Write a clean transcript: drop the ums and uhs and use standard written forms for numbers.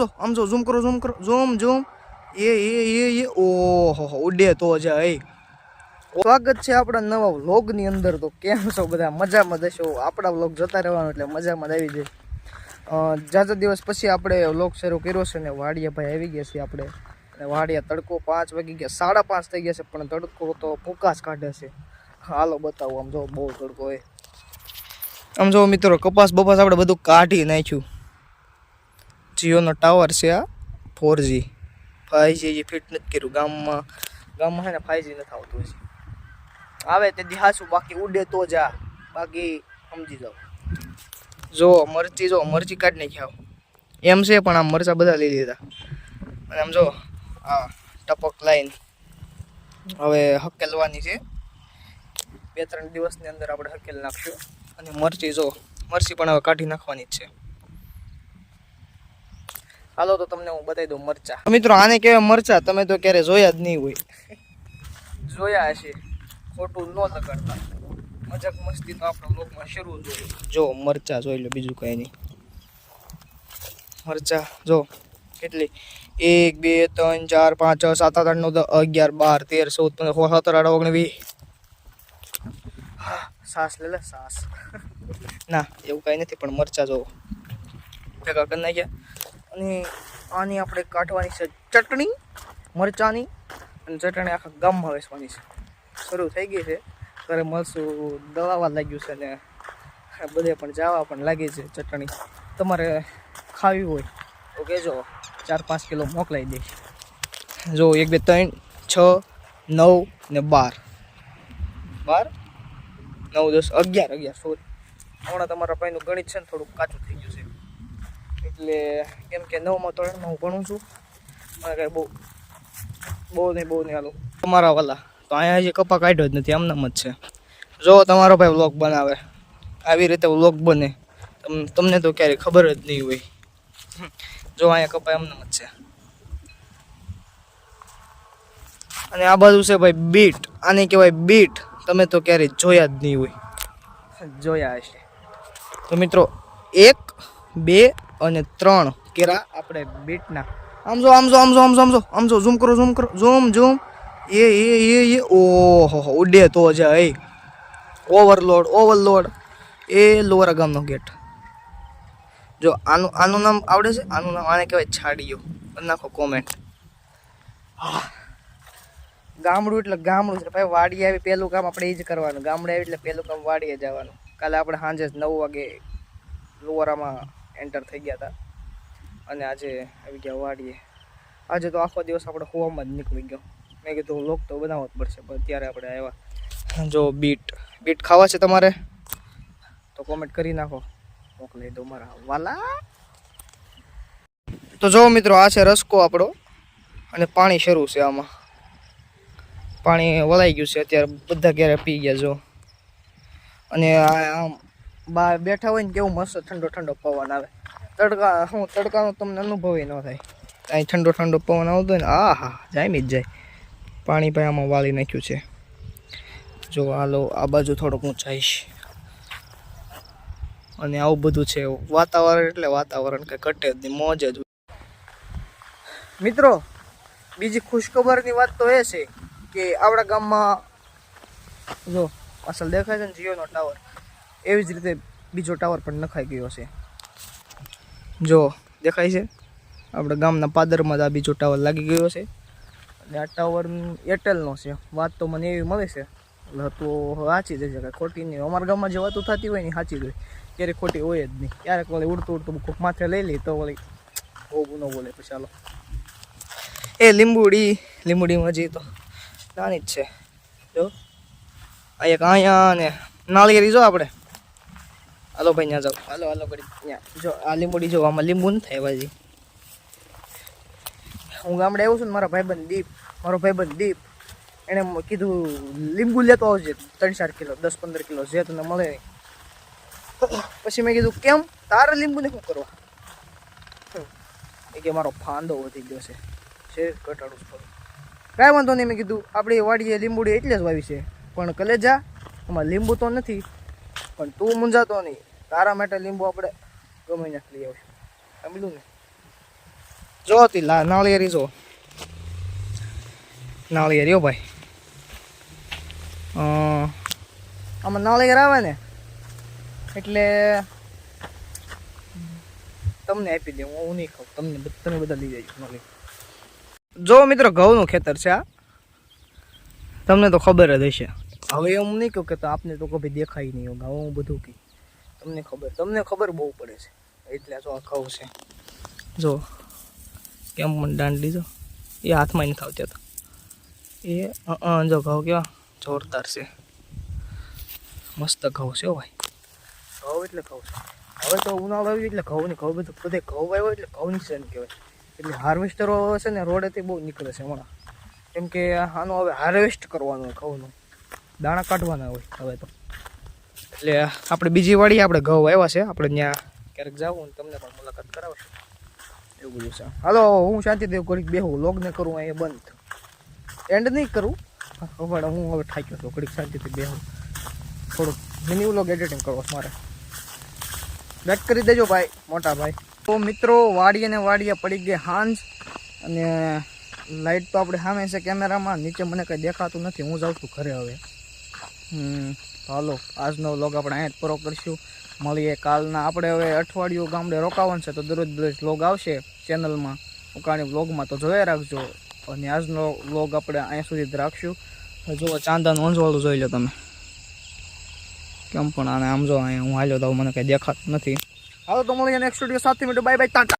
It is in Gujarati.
આમ જો ઝૂમ કરો ઝૂમ એ ઓહો ઉડે તો જાય. સ્વાગત છે આપણા નવા વ્લોગની અંદર. તો કેમ છો બધા? મજામાં જશો? આપણા વ્લોગ જોતા રહેવાનું એટલે મજામાં આવી જાય. જાજા દિવસ પછી આપણે વ્લોગ શરૂ કર્યો છે ને વાડિયા ભાઈ આવી ગયા છે આપણે. અને વાડિયા તડકો 5 વાગી ગયા, 5:30 થઈ ગયા છે, પણ તડકો તો ફૂંકાશ કાઢે છે. હાલો બતાવો. આમ જો બહુ તડકો હોય. આમ જો મિત્રો કપાસ બપાસ આપણે બધું કાઢી નાખ્યું. જીઓનો ટાવર છે આ 4G. 5G જે ફિટ નથી કર્યું ગામમાં છે ને 5G નથી આવતું હશે. આવે તે દિહાસું, બાકી ઉડે તો જા, બાકી સમજી જાઓ. જો મરચી કાઢી નાખ્યા એમ છે, પણ આમ મરચા બધા લઈ લીધા. અને આમ જો આ ટપક લાઈન હવે હકેલવાની છે. 2-3 દિવસની અંદર આપણે હકેલ નાખશું. અને મરચી પણ હવે કાઢી નાખવાની જ છે. હાલો તો તમને હું બતાવી દઉં મરચા. મિત્રો આને કહેવાય મરચા. તમે તો ક્યારે જોયા જ નહીં હોય. જોયા હશે, ખોટું ન લગાડતા. મજાક મસ્તી તો આપણા બ્લોગમાં શરૂ જોઈએ. જો મરચા જોઈ લો, બીજું કંઈ નહીં. મરચા જો કેટલી 1 2 3 4 5 6 7 8 9 10 11 12 13 14 15 16 17 18 19 સાસ લે સાસ. ના એવું કાંઈ નથી, પણ મરચા જો ભેગા કરી નાખ્યા. અને આની આપણે કાઢવાની છે ચટણી મરચાંની. અને ચટણી આખા ગામમાં વેચવાની છે. શરૂ થઈ ગઈ છે. ઘરે મળશું, દવાવા લાગ્યું છે ને બધે પણ જવા પણ લાગી છે ચટણી. તમારે ખાવી હોય તો કહેજો, 4-5 કિલો મોકલાવી દઈશ. જો 1 2 3 6 9 ને 12 9 10 11 સોરી. હમણાં તમારા ભાઈનું ગણિત છે ને થોડુંક કાચું થઈ ગયું છે. એટલે કેમ કે 9મા ધોરણમાં હું ભણું છું. મને કાંઈ બહુ નહીં હાલું તમારા વાલા. તો અહીંયા હજી કપા કાઢ્યો જ નથી, આમનામ જ છે. જો તમારો ભાઈ વ્લોગ બનાવે, આવી રીતે વ્લોગ બને. તમને તો ક્યારેય ખબર જ નહીં હોય. જો અહીંયા કપા આમનામ જ છે. અને આ બાજુ છે ભાઈ બીટ. આને કહેવાય બીટ. તમે તો ક્યારેય જોયા જ નહીં હોય. જોયા હશે તો મિત્રો 1 2 અને 3 કેરા આપણે બીટના. આમ જો ઝૂમ કરો ઝૂમ એ ઓહો ઉડે તો જાય. ઓવરલોડ એ લોરા ગામનો ગેટ. જો આનું નામ આવડે છે? આનું નામ આને કહેવાય છાડીઓ. નાખો કોમેન્ટ. ગામડું એટલે ગામડું છે ભાઈ. વાડી આવી પહેલું કામ આપણે એ જ કરવાનું. ગામડે આવી એટલે પહેલું કામ વાડીએ જવાનું. કાલે આપણે સાંજે 9 વાગે લોરામાં એન્ટર થઈ ગયા હતા. અને આજે આવી ગયા વાડીએ. આજે તો આખો દિવસ આપણે હોવામાં જ નીકળી ગયો. મેં કીધું લોક તો બનાવવો જ પડશે, પણ ત્યારે આપણે આવ્યા. જો બીટ ખાવા છે તમારે તો કોમેન્ટ કરી નાખો, મોકલી દો મારા વાલા. તો જો મિત્રો આ છે રસકો આપણો. અને પાણી શરૂ છે આમાં. પાણી વળાઈ ગયું છે અત્યારે. બધા ક્યારે પી ગયા જો. અને આમ બહાર બેઠા હોય ને કેવું મસ્ત ઠંડો પવન આવે. તડકાનો તમને અનુભવ ન થાય. અહીં ઠંડો પવન આવતો હોય ને હા જામી જ જાય. પાણી ભાઈ આમાં વાળી નાખ્યું છે. જો હાલો આ બાજુ થોડુંક હું જઈશ. અને આવું બધું છે વાતાવરણ. એટલે વાતાવરણ કંઈ ઘટે જ નહીં, મોજ જ. મિત્રો બીજી ખુશખબરની વાત તો એ છે કે આપણા ગામમાં જો અસલ દેખાય છે ને જીઓનો ટાવર, એવી જ રીતે બીજો ટાવર પણ નખાઈ ગયો છે. જો દેખાય છે આપણા ગામના પાદરમાં જ આ બીજો ટાવર લાગી ગયો છે. અને આ ટાવર એરટેલનો છે. વાત તો મને એવી મળે છે તો સાચી જ છે, કાંઈ ખોટી નહીં. અમારા ગામમાં જે વાતો થતી હોય ને સાચી જ હોય, ક્યારેક ખોટી હોય જ નહીં. ક્યારેક વળી ઉડતું કોઈક માથે લઈ લે તો વળી બહુ ન બોલે પછી. ચાલો એ લીંબુડીમાં જઈએ તો નાની જ છે. જો અહીંયા ને નાળિયેરી જો આપણે. હાલો ભાઈ ત્યાં જાઓ. હાલો કરી ત્યાં જો આ લીંબુડી જો. આમાં લીંબુ નથી થાય ભાઈ. હું ગામડે આવ્યો છું ને, મારો ભાઈબંધ દીપ એણે કીધું લીંબુ લેતો આવજે 3-4 કિલો 10-15 કિલો જે તને મળે નહીં. પછી મેં કીધું કેમ તારે લીંબુને શું કરવા? એ કે મારો ફાંદો વધી ગયો છે, શરીર ઘટાડું છું. કાંઈ વાંધો નહીં. મેં કીધું આપણી વાડીએ લીંબુડી એટલે જ વાવી છે, પણ કલેજા એમાં લીંબુ તો નથી. પણ તું મૂંઝાતો નહીં, તારા માટે લીંબુ આપણે ગમે ત્યાં લઈ આવશું. સમજ્યું ને? જો હતી નાળિયેરી જો નાળિયેરી હો ભાઈ આમાં નાળિયેર આવે ને એટલે તમને આપી દઉં હું નહીં ખાઉં તમે બધા લઈ જાય નાળિયેર જો મિત્રો ઘઉંનું ખેતર છે આ તમને તો ખબર જ હશે હવે એમ નહીં કહું કે તો આપને તો કભી દેખાય નહીં હોગા હું બધું કહી તમને ખબર બહુ પડે છે એટલે જો આ ઘઉં છે જો કેમ મને દાંડી જો એ હાથમાં નથી આવતી તો એ જો ઘઉં કેવા જોરદાર છે મસ્ત ઘઉં છે ભાઈ ઘઉં એટલે ઘઉં છે હવે તો ઉનાળો આવ્યો એટલે ઘઉં બધું બધે ઘઉં આવ્યો એટલે ઘઉંની છે ને કહેવાય એટલે હાર્વેસ્ટરો છે ને રોડેથી બહુ નીકળે છે હમણાં કેમ કે આનો હવે હાર્વેસ્ટ કરવાનો હોય ઘઉંનો દાણા કાઢવાના હોય હવે તો એટલે આપણે બીજી વાડી આપણે ઘઉં આવ્યા છે આપણે ત્યાં ક્યારેક જાવું ને તમને પણ મુલાકાત કરાવશું એવું બધું છે હાલો હું શાંતિથી ઘડીક બેહું લોગને કરું અહીંયા બંધ એન્ડ નહીં કરું ખબર હું હવે થાક્યો છું ઘડીક શાંતિથી બેહું થોડુંક મિની વ્લોગ એડિટિંગ કરવો મારે બેક કરી દેજો ભાઈ મોટા ભાઈ તો મિત્રો વાડીએ પડી ગઈ હાંજ અને લાઇટ તો આપણે સામે છે કેમેરામાં નીચે મને કંઈ દેખાતું નથી હું જાઉં છું ઘરે હવે હાલો આજનો વ્લોગ આપણે અહીંયા જ પૂરો કરીશું મળીએ કાલના આપણે હવે અઠવાડિયું ગામડે રોકાવાનું છે તો દરરોજ વ્લોગ આવશે ચેનલમાં ઉકાણી વ્લોગમાં તો જોયા રાખજો અને આજનો વ્લોગ આપણે અહીંયા સુધી જ રાખશું જો ચાંદાનું અંજવાળું જોઈ લો તમે કેમ પણ આને આમ જો અહીંયા હું હાલ્યો તો મને કંઈ દેખાતું નથી હાલો તો મળીએ next video 7 minute bye bye Tata